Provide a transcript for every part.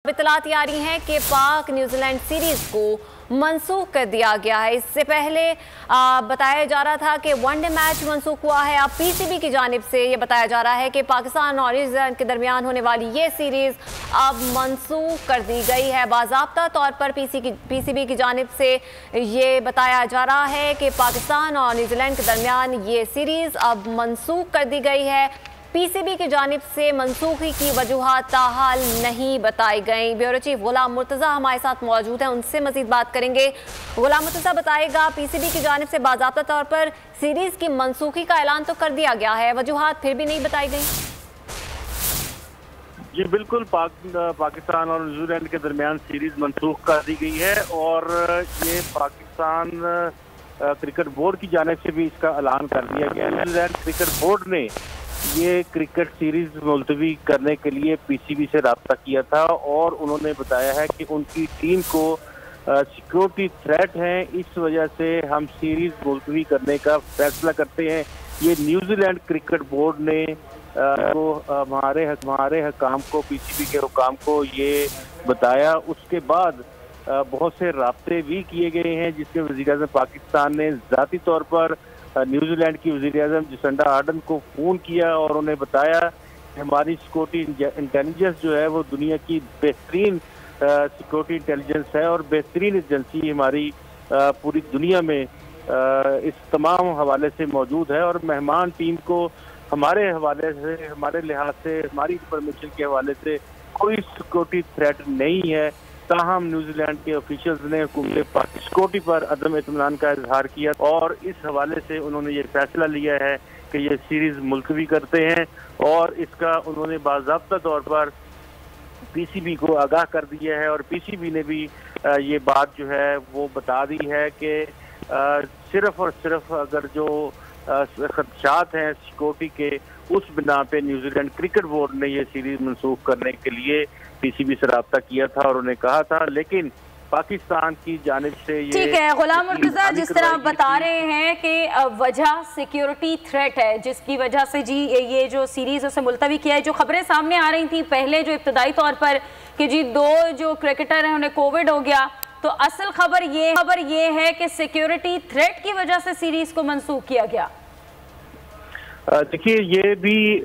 इत्तलात आ रही हैं कि पाक न्यूजीलैंड सीरीज को मंसूख कर दिया गया है। इससे पहले बताया जा रहा था कि वनडे मैच मंसूख हुआ है। अब पीसीबी की जानिब से ये बताया जा रहा है कि पाकिस्तान और न्यूजीलैंड के दरमियान होने वाली ये सीरीज अब मंसूख कर दी गई है। बाज़ाब्ता तौर पर पीसीबी की जानिब से ये बताया जा रहा है कि पाकिस्तान और न्यूजीलैंड के दरमियान ये सीरीज अब मंसूख कर दी गई है। पीसीबी की जानिब से मनसूखी की वजूहात ताहाल नहीं बताई गई। ब्यूरो चीफ गुलाम मुर्तज़ा हमारे साथ मौजूद हैं, उनसे मजीद बात करेंगे। गुलाम मुर्तज़ा बताएगा, पीसीबी की जानिब से बाज़ाब्ता तौर पर सीरीज की मनसूखी का ऐलान तो कर दिया गया है, वजूहात फिर भी नहीं बताई गई। जी बिल्कुल, पाकिस्तान और न्यूजीलैंड के दरमियान सीरीज मनसूख कर दी गई है और ये पाकिस्तान क्रिकेट बोर्ड की जानिब से भी इसका ऐलान कर दिया गया। न्यूजीलैंड क्रिकेट बोर्ड ने ये क्रिकेट सीरीज मुलतवी करने के लिए पीसीबी से रब्ता किया था और उन्होंने बताया है कि उनकी टीम को सिक्योरिटी थ्रेट है, इस वजह से हम सीरीज मुलतवी करने का फैसला करते हैं। ये न्यूजीलैंड क्रिकेट बोर्ड ने हमारे हकाम को, पीसीबी के हुकाम को ये बताया। उसके बाद बहुत से राब्ते भी किए गए हैं, जिसके वज़ीर-ए-आज़म पाकिस्तान ने ज़ाती तौर पर न्यूजीलैंड की वज़ीर-ए-आज़म जसिंडा आर्डन को फ़ोन किया और उन्हें बताया कि हमारी सिक्योरिटी इंटेलिजेंस जो है वो दुनिया की बेहतरीन सिक्योरिटी इंटेलिजेंस है और बेहतरीन एजेंसी हमारी पूरी दुनिया में इस तमाम हवाले से मौजूद है और मेहमान टीम को हमारे हवाले से, हमारे लिहाज से, हमारी इंफॉर्मेशन के हवाले से कोई सिक्योरिटी थ्रेट नहीं है। ताहम न्यूजीलैंड के ऑफिशियल्स ने हुकूमत सिक्योरिटी पर अदम इत्मीनान का इजहार किया और इस हवाले से उन्होंने ये फैसला लिया है कि ये सीरीज मुलतवी करते हैं और इसका उन्होंने बाज़ाब्ता तौर पर पीसीबी को आगाह कर दिया है और पीसीबी ने भी ये बात जो है वो बता दी है कि सिर्फ और सिर्फ अगर जो खदशात हैं सिक्योरिटी के, उस बिना पे न्यूजीलैंड क्रिकेट बोर्ड ने ये सीरीज मनसूख करने के लिए पीसीबी से रब्ता किया था और उन्हें कहा था, लेकिन पाकिस्तान की जानिब से ये ठीक है। गुलाम मुर्तज़ा, जिस तरह आप बता रहे हैं कि वजह सिक्योरिटी थ्रेट है जिसकी वजह से जी ये जो सीरीज उसे मुलतवी किया है, जो खबरें सामने आ रही थी पहले जो इब्तदाई तौर पर कि जी 2 जो क्रिकेटर हैं उन्हें कोविड हो गया, तो असल खबर ये है कि सिक्योरिटी थ्रेट की वजह से सीरीज को मनसूख किया गया। देखिए, ये भी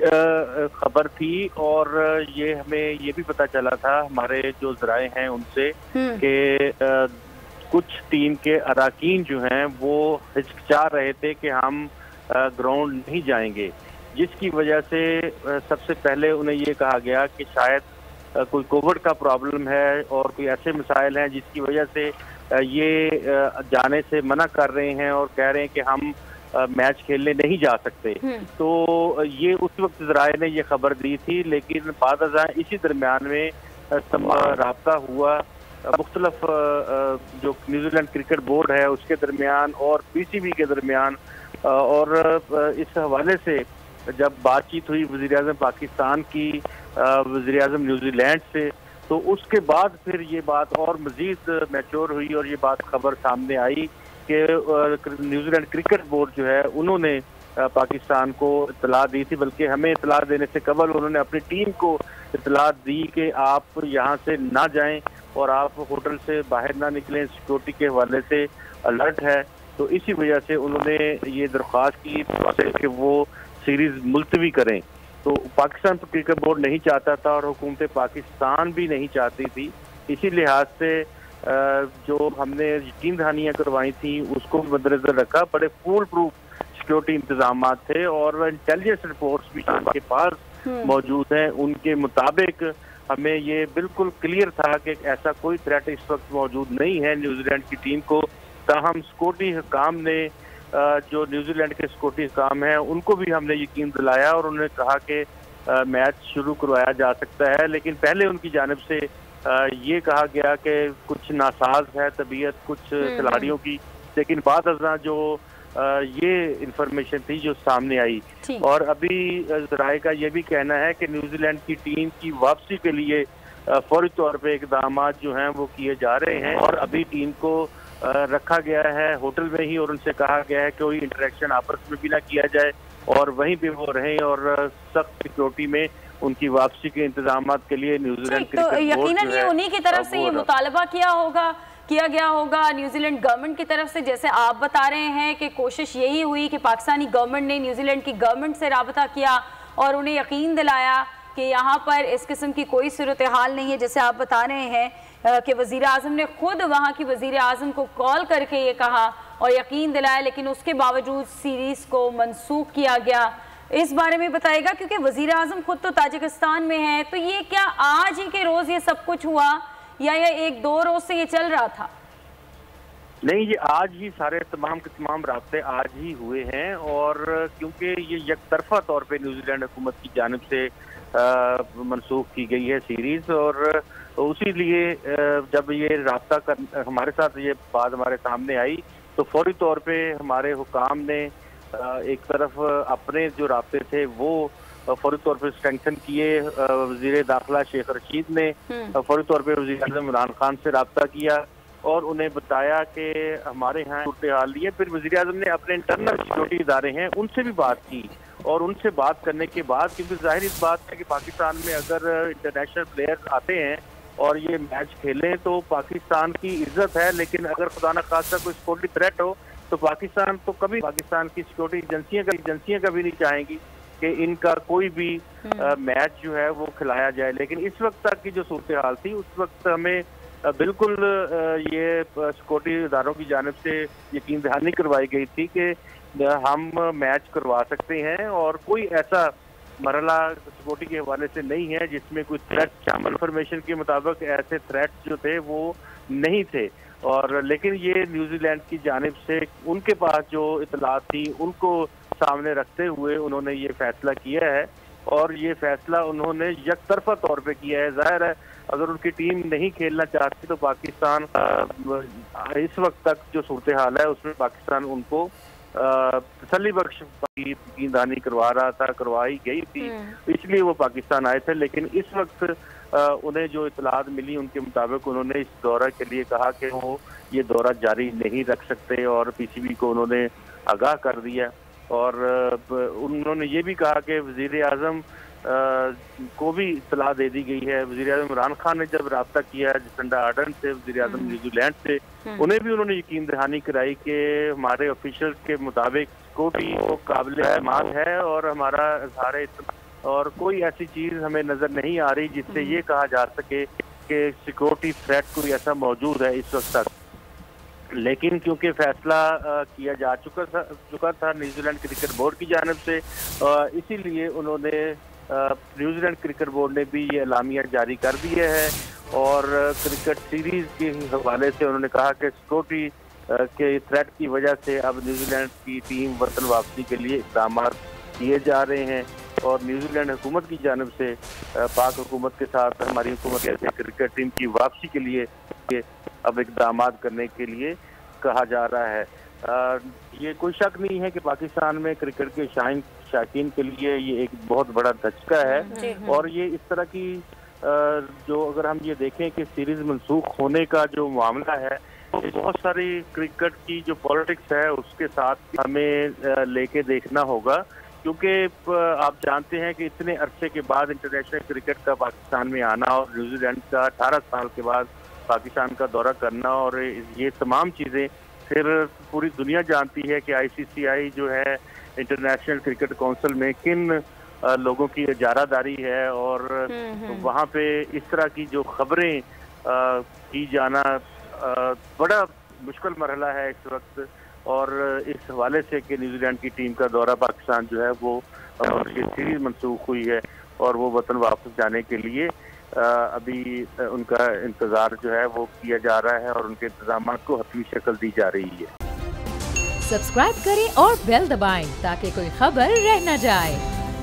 खबर थी और ये हमें ये भी पता चला था हमारे जो ज़राए हैं उनसे कि कुछ टीम के अराकीन जो हैं वो हिचकिचा रहे थे कि हम ग्राउंड नहीं जाएंगे, जिसकी वजह से सबसे पहले उन्हें ये कहा गया कि शायद कोई कोविड का प्रॉब्लम है और कोई ऐसे मसाइल हैं जिसकी वजह से ये जाने से मना कर रहे हैं और कह रहे हैं कि हम मैच खेलने नहीं जा सकते। तो ये उस वक्त ज़राए ने ये खबर दी थी, लेकिन बाद इसी दरमियान में राब्ता हुआ मुख्तलिफ जो न्यूजीलैंड क्रिकेट बोर्ड है उसके दरमियान और पीसीबी के दरमियान, और इस हवाले से जब बातचीत हुई वज़ीर-ए-आज़म पाकिस्तान की वज़ीर-ए-आज़म न्यूजीलैंड से, तो उसके बाद फिर ये बात और मज़ीद मैच्योर हुई और ये बात खबर सामने आई कि न्यूजीलैंड क्रिकेट बोर्ड जो है उन्होंने पाकिस्तान को इत्तला दी थी, बल्कि हमें इत्तला देने से कबल उन्होंने अपनी टीम को इत्तला दी कि आप यहाँ से ना जाएं और आप होटल से बाहर ना निकलें, सिक्योरिटी के हवाले से अलर्ट है। तो इसी वजह से उन्होंने ये दरख्वास्त की कि वो सीरीज मुलतवी करें। तो पाकिस्तान क्रिकेट बोर्ड नहीं चाहता था और हुकूमत पाकिस्तान भी नहीं चाहती थी। इसी लिहाज से जो हमने यकीन दहानियाँ करवाई थी उसको मद्देनजर रखा। बड़े फुल प्रूफ सिक्योरिटी इंतजाम थे और इंटेलिजेंस रिपोर्ट्स भी उनके पास मौजूद हैं। उनके मुताबिक हमें ये बिल्कुल क्लियर था कि ऐसा कोई थ्रेट इस वक्त मौजूद नहीं है न्यूजीलैंड की टीम को। ताहम सिक्योरिटी हुकाम ने जो न्यूजीलैंड के सिक्योरिटी हुकाम हैं उनको भी हमने यकीन दिलाया और उन्होंने कहा कि मैच शुरू करवाया जा सकता है, लेकिन पहले उनकी जानिब से ये कहा गया कि कुछ नासाज है तबीयत कुछ खिलाड़ियों की, लेकिन बाद अज़ां जो ये इंफॉर्मेशन थी जो सामने आई और अभी ज़राए का ये भी कहना है कि न्यूजीलैंड की टीम की वापसी के लिए फौरी तौर पे इक़दाम जो हैं वो किए जा रहे हैं और अभी टीम को रखा गया है होटल में ही और उनसे कहा गया है कि कोई इंटरेक्शन आपस में भी ना किया जाए और वहीं पे वो रहें और सख्त सिक्योरिटी में उनकी वापसी के इंतजाम के लिए न्यूजीलैंड तो यकीनन ये उन्हीं की तरफ से ये मुतालबा किया गया होगा न्यूजीलैंड गवर्नमेंट की तरफ से। जैसे आप बता रहे हैं कि कोशिश यही हुई कि पाकिस्तानी गवर्नमेंट ने न्यूजीलैंड की गवर्नमेंट से राबता किया और उन्हें यकीन दिलाया कि यहाँ पर इस किस्म की कोई सूरत हाल नहीं है। जैसे आप बता रहे हैं कि वज़ीर आज़म ने खुद वहाँ की वज़ीर आज़म को कॉल करके ये कहा और यकीन दिलाया, लेकिन उसके बावजूद सीरीज़ को मनसूख किया गया। इस बारे में बताएगा, क्योंकि वज़ीर आज़म खुद तो ताजिकिस्तान में है, तो ये क्या आज ही के रोज़ ये सब कुछ हुआ या ये 1-2 रोज से ये चल रहा था? नहीं, ये आज ही सारे तमाम के तमाम राब्ते आज ही हुए हैं, और क्योंकि ये यकतरफा तौर पे न्यूजीलैंड हुकूमत की जानिब से मनसूख की गई है सीरीज, और उसी लिए जब ये राब्ता कर हमारे साथ ये बात हमारे सामने आई तो फौरी तौर पे हमारे हुकाम ने एक तरफ अपने जो राब्ते थे वो फौरी तौर पे स्ट्रेंथन किए। वज़ीर दाखिला शेख रशीद ने फौरी तौर पे वज़ीर आज़म इमरान खान से राब्ता किया और उन्हें बताया कि हमारे यहाँ सूरत हाल है। फिर वज़ीर आज़म ने अपने इंटरनल सिक्योरिटी इदारे हैं उनसे भी बात की, और उनसे बात करने के बाद, क्योंकि जाहिर इस बात है कि पाकिस्तान में अगर इंटरनेशनल प्लेयर्स आते हैं और ये मैच खेलें तो पाकिस्तान की इज्जत है, लेकिन अगर खुदा न खास्ता कोई सिक्योरिटी थ्रेट हो तो पाकिस्तान तो कभी पाकिस्तान की सिक्योरिटी एजेंसियां कभी नहीं चाहेंगी कि इनका कोई भी मैच जो है वो खिलाया जाए। लेकिन इस वक्त तक की जो सूरत हाल थी, उस वक्त हमें बिल्कुल ये सिक्योरिटी इदारों की जानिब से यकीन दहानी करवाई गई थी कि हम मैच करवा सकते हैं, और कोई ऐसा मरला सिक्योरिटी के हवाले से नहीं है जिसमें कोई थ्रेट शामिल। इंफॉर्मेशन के मुताबिक ऐसे थ्रेट्स जो थे वो नहीं थे, और लेकिन ये न्यूजीलैंड की जानिब से उनके पास जो इतलात थी उनको सामने रखते हुए उन्होंने ये फैसला किया है, और ये फैसला उन्होंने यकतरफा तौर पे किया है। जाहिर है अगर उनकी टीम नहीं खेलना चाहती तो पाकिस्तान इस वक्त तक जो सूरत हाल है उसमें पाकिस्तान उनको तसल्ली बख्श ईंदानी करवाई गई थी, इसलिए वो पाकिस्तान आए थे। लेकिन इस वक्त उन्हें जो इतलात मिली उनके मुताबिक उन्होंने इस दौरा के लिए कहा कि वो ये दौरा जारी नहीं रख सकते, और पीसीबी को उन्होंने आगाह कर दिया। और उन्होंने ये भी कहा कि वज़ीर आज़म को भी इतला दे दी गई है। वज़ीर आज़म इमरान खान ने जब रब्ता किया जसंडा आर्डन से, वज़ीर आज़म न्यूजीलैंड से, उन्हें भी उन्होंने यकीन दहानी कराई कि हमारे ऑफिशियल के मुताबिक सिक्योरिटी वो काबिल एतमाद है, और हमारा इज़हार और कोई ऐसी चीज़ हमें नज़र नहीं आ रही जिससे ये कहा जा सके कि सिक्योरिटी थ्रेट कोई ऐसा मौजूद है इस वक्त तक। लेकिन क्योंकि फैसला किया जा चुका था न्यूजीलैंड क्रिकेट बोर्ड की जानिब से, इसीलिए उन्होंने न्यूजीलैंड क्रिकेट बोर्ड ने भी ये एलामिया जारी कर दिया है, और क्रिकेट सीरीज के हवाले से उन्होंने कहा कि सिक्योरिटी के थ्रेट की वजह से अब न्यूजीलैंड की टीम वतन वापसी के लिए इक़दाम किए जा रहे हैं, और न्यूजीलैंड हुकूमत की जानिब से पाक हुकूमत के साथ हमारी हुकूमत के क्रिकेट टीम की वापसी के लिए अब इक़दाम करने के लिए कहा जा रहा है। ये कोई शक नहीं है कि पाकिस्तान में क्रिकेट के शायकीन के लिए ये एक बहुत बड़ा धचका है, और ये इस तरह की जो अगर हम ये देखें कि सीरीज मनसूख होने का जो मामला है, बहुत सारी क्रिकेट की जो पॉलिटिक्स है उसके साथ हमें लेके देखना होगा, क्योंकि आप जानते हैं कि इतने अरसे के बाद इंटरनेशनल क्रिकेट का पाकिस्तान में आना और न्यूजीलैंड का 18 साल के बाद पाकिस्तान का दौरा करना, और ये तमाम चीज़ें फिर पूरी दुनिया जानती है कि ICCI जो है इंटरनेशनल क्रिकेट काउंसिल में किन लोगों की इजारादारी है, और वहाँ पे इस तरह की जो खबरें की जाना बड़ा मुश्किल मरहला है इस वक्त। और इस हवाले से कि न्यूजीलैंड की टीम का दौरा पाकिस्तान जो है वो और ये सीरीज मनसूख हुई है, और वो वतन वापस जाने के लिए अभी उनका इंतजार जो है वो किया जा रहा है, और उनके इंतजाम को हतमी शक्ल दी जा रही है। सब्सक्राइब करें और बेल दबाएं ताकि कोई खबर रह न जाए।